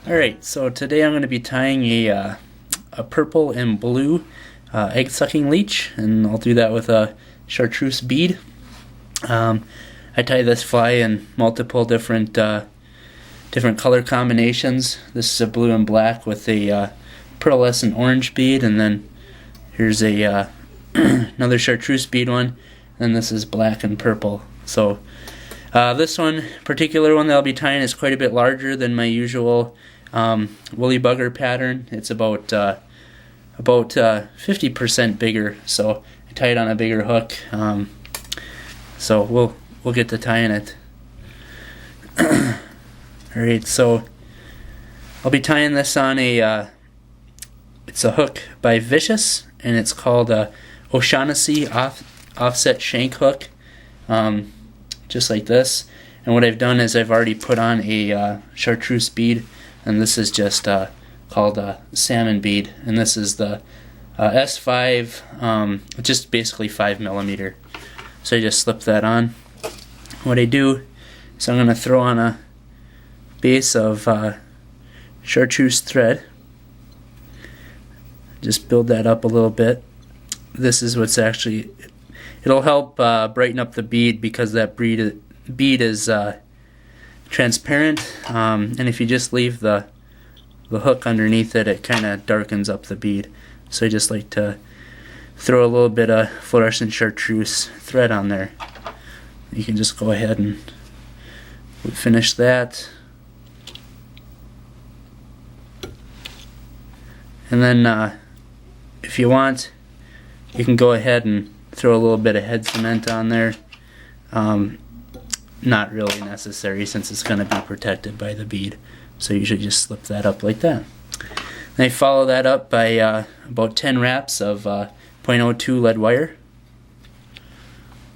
Alright, so today I'm going to be tying a purple and blue egg sucking leech, and I'll do that with a chartreuse bead. I tie this fly in multiple different color combinations. This is a blue and black with a pearlescent orange bead, and then here's a another chartreuse bead one, and this is black and purple. So this particular one that I'll be tying is quite a bit larger than my usual woolly bugger pattern. It's about 50% bigger, so I tie it on a bigger hook. So we'll get to tying it. Alright, so I'll be tying this on it's a hook by Vicious, and it's called a O'Shaughnessy offset shank hook, just like this. And what I've done is I've already put on a chartreuse bead, and this is just called a salmon bead, and this is the S5, just basically 5mm. So I just slip that on. What I do is I'm going to throw on a base of chartreuse thread. Just build that up a little bit. This is what's actually, it'll help brighten up the bead, because that bead is transparent, and if you just leave the hook underneath it, it kind of darkens up the bead. So I just like to throw a little bit of fluorescent chartreuse thread on there. You can just go ahead and finish that, and then if you want, you can go ahead and throw a little bit of head cement on there. Not really necessary, since it's going to be protected by the bead. So you should just slip that up like that. Then I follow that up by about 10 wraps of .02 lead wire.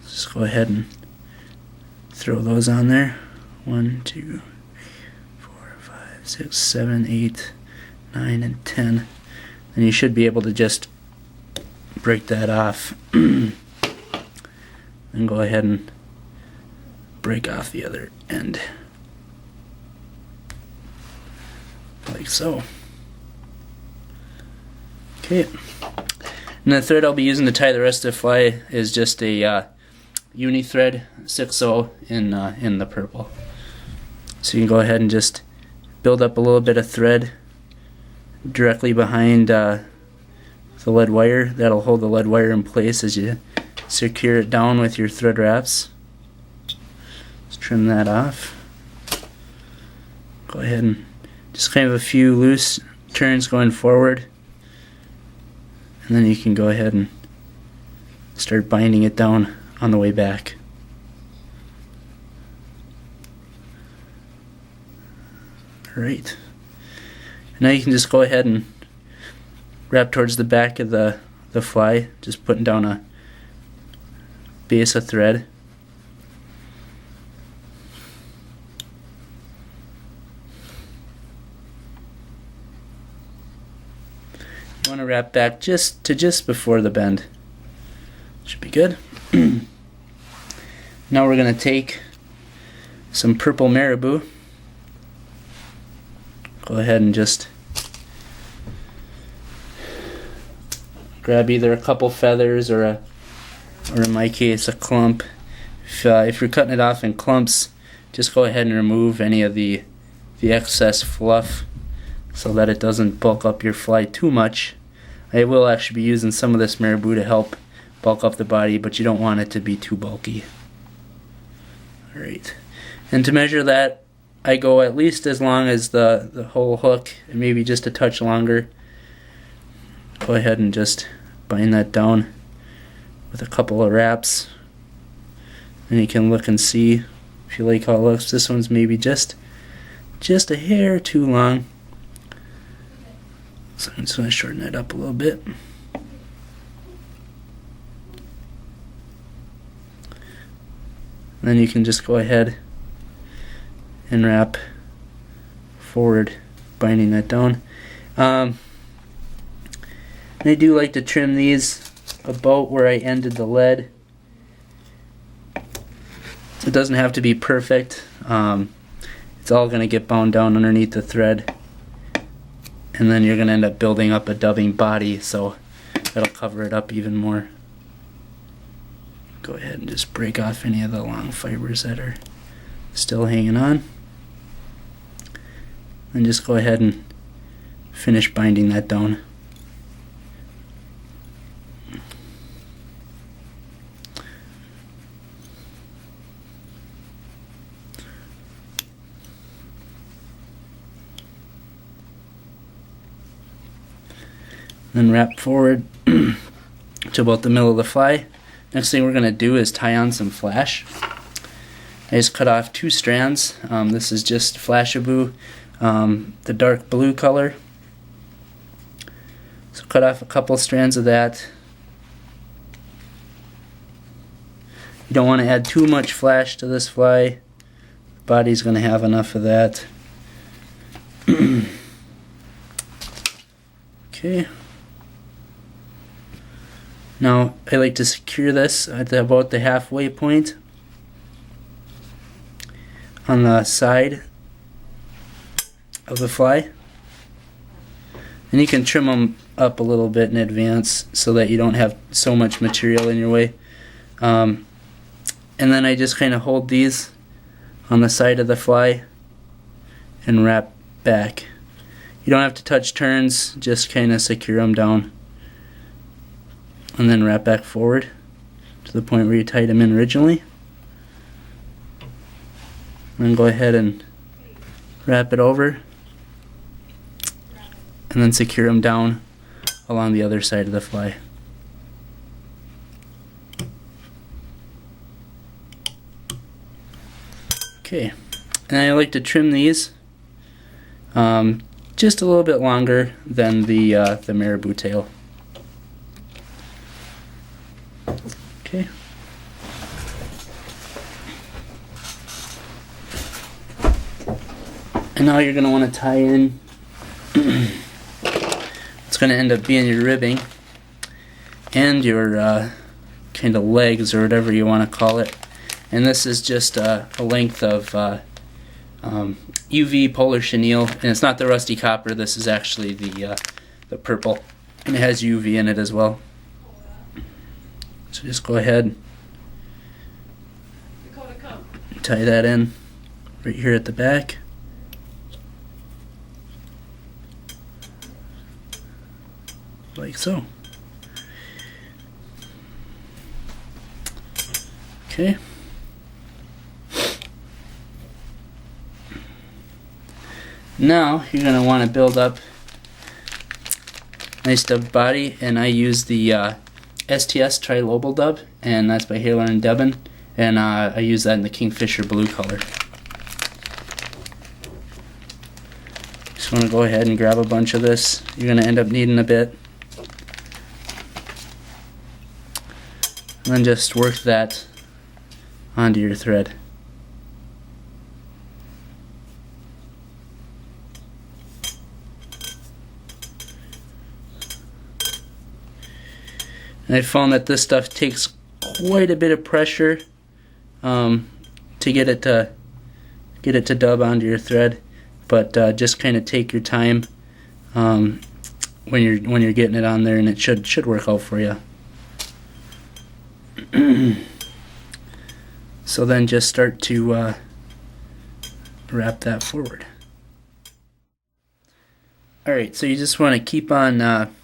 Just go ahead and throw those on there. 1, 2, 4, 5, 6, 7, 8, 9, and 10. And you should be able to just break that off and go ahead and break off the other end, like so. Okay, and the thread I'll be using to tie the rest of the fly is just a uni thread 6/0 in the purple. So you can go ahead and just build up a little bit of thread directly behind the lead wire. That'll hold the lead wire in place as you secure it down with your thread wraps. Let's trim that off. Go ahead and just kind of a few loose turns going forward, and then you can go ahead and start binding it down on the way back. Alright, now you can just go ahead and wrap towards the back of the fly, just putting down a base of thread. You want to wrap back just before the bend. Should be good. Now we're going to take some purple marabou. Go ahead and just grab either a couple feathers or in my case a clump. If you're cutting it off in clumps, just go ahead and remove any of the excess fluff so that it doesn't bulk up your fly too much. I will actually be using some of this marabou to help bulk up the body, but you don't want it to be too bulky. Alright, and to measure that, I go at least as long as the whole hook, and maybe just a touch longer. Go ahead and just bind that down with a couple of wraps, and you can look and see if you like how it looks. This one's maybe just a hair too long, so I'm just going to shorten that up a little bit. And then you can just go ahead and wrap forward, binding that down. And I do like to trim these about where I ended the lead. It doesn't have to be perfect. It's all going to get bound down underneath the thread. and then you're going to end up building up a dubbing body, so that'll cover it up even more. Go ahead and just break off any of the long fibers that are still hanging on, and just go ahead and finish binding that down. Then wrap forward to about the middle of the fly. Next thing we're going to do is tie on some flash. I just cut off 2 strands. This is just Flashabou, the dark blue color. So cut off a couple strands of that. You don't want to add too much flash to this fly. The body's going to have enough of that. Okay. Now I like to secure this at about the halfway point on the side of the fly. And you can trim them up a little bit in advance so that you don't have so much material in your way. And then I just kind of hold these on the side of the fly and wrap back. You don't have to touch turns, just kind of secure them down. And then wrap back forward to the point where you tied them in originally. And then go ahead and wrap it over. And then secure them down along the other side of the fly. Okay, and I like to trim these just a little bit longer than the marabou tail. Okay. And now you're going to want to tie in it's going to end up being your ribbing and your kind of legs, or whatever you want to call it. And this is just a length of UV polar chenille, and it's not the rusty copper. This is actually the purple, and it has UV in it as well. So just go ahead, tie that in right here at the back. Like so. Okay. Now you're going to want to build up a nice dubbed body, and I use the STS Trilobal dub, and that's by Haler and Debon, and I use that in the Kingfisher blue color. Just want to go ahead and grab a bunch of this. You're going to end up needing a bit. And then just work that onto your thread. And I found that this stuff takes quite a bit of pressure to get it to dub onto your thread, but just kind of take your time when you're getting it on there, and it should work out for you. So then just start to wrap that forward. Alright, so you just want to keep on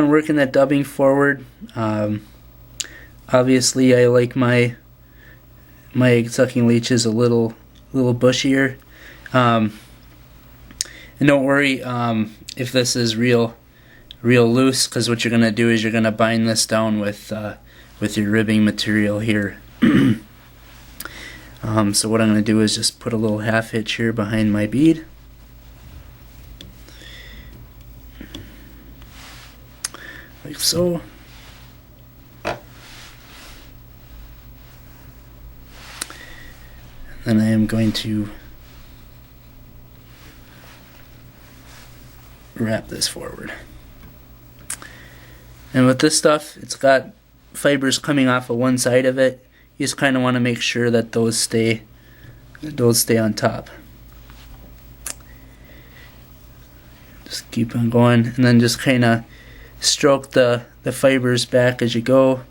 working that dubbing forward. Obviously I like my egg sucking leeches a little bushier. And don't worry if this is real loose, because what you're going to do is you're going to bind this down with your ribbing material here. So what I'm going to do is just put a little half hitch here behind my bead. Like so. And then I am going to wrap this forward. And with this stuff, it's got fibers coming off of one side of it. You just kind of want to make sure that those stay on top. Just keep on going, and then just kind of stroke the fibers back as you go.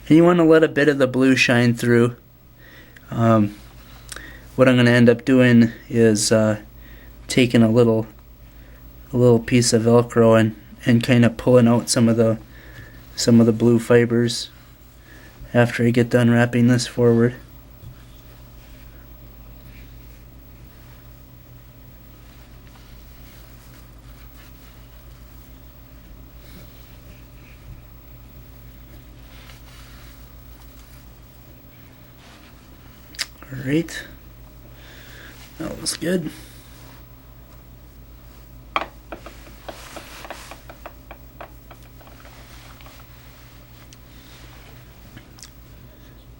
And you want to let a bit of the blue shine through. What I'm going to end up doing is taking a little piece of Velcro and kind of pulling out some of the blue fibers after I get done wrapping this forward. Alright, that was good.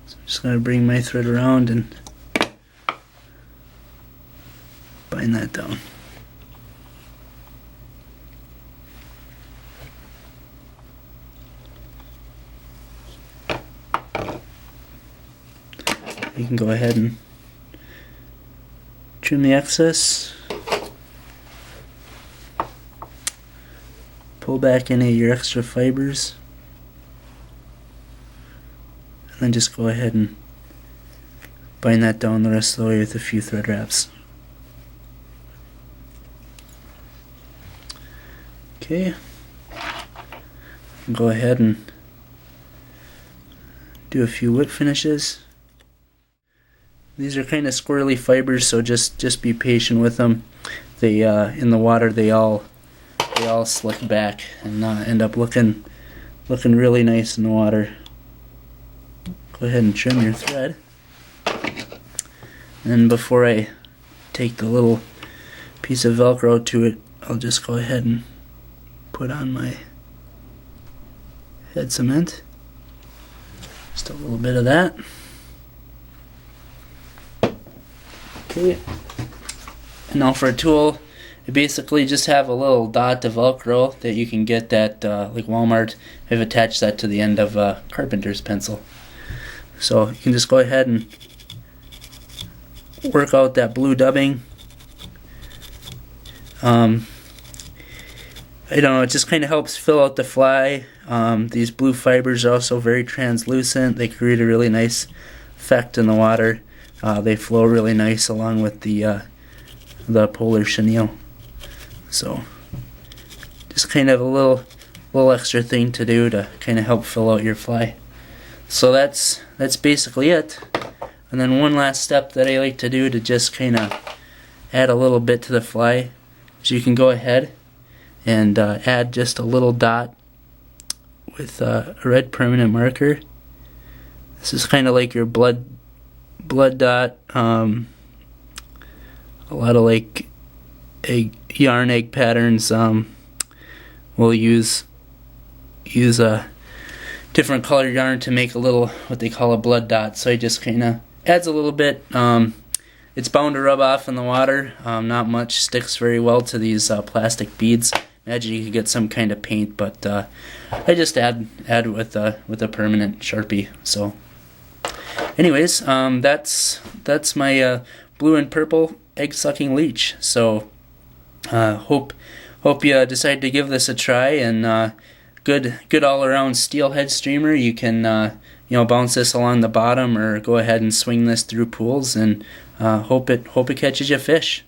So I'm just going to bring my thread around and bind that down. You can go ahead and trim the excess, pull back any of your extra fibers, and then just go ahead and bind that down the rest of the way with a few thread wraps. Okay, go ahead and do a few whip finishes. These are kind of squirrely fibers, so just be patient with them. They in the water they all slick back and end up looking really nice in the water. Go ahead and trim your thread. And before I take the little piece of Velcro to it, I'll just go ahead and put on my head cement. Just a little bit of that. Okay. And now for a tool, I basically just have a little dot of Velcro that you can get at like Walmart. I've attached that to the end of a carpenter's pencil. So you can just go ahead and work out that blue dubbing. I don't know, it just kind of helps fill out the fly. These blue fibers are also very translucent. They create a really nice effect in the water. They flow really nice along with the polar chenille. So just kind of a little extra thing to do to kind of help fill out your fly. So that's basically it. And then one last step that I like to do to just kind of add a little bit to the fly is you can go ahead and add just a little dot with a red permanent marker. This is kind of like your blood dot. A lot of like yarn egg patterns will use a different color yarn to make a little what they call a blood dot. So it just kind of adds a little bit. It's bound to rub off in the water. Not much sticks very well to these plastic beads. Imagine you could get some kind of paint, but I just add with a permanent Sharpie. So anyways, that's my blue and purple egg sucking leech. So hope you decide to give this a try, and good all around steelhead streamer. You can bounce this along the bottom or go ahead and swing this through pools, and hope it catches you fish.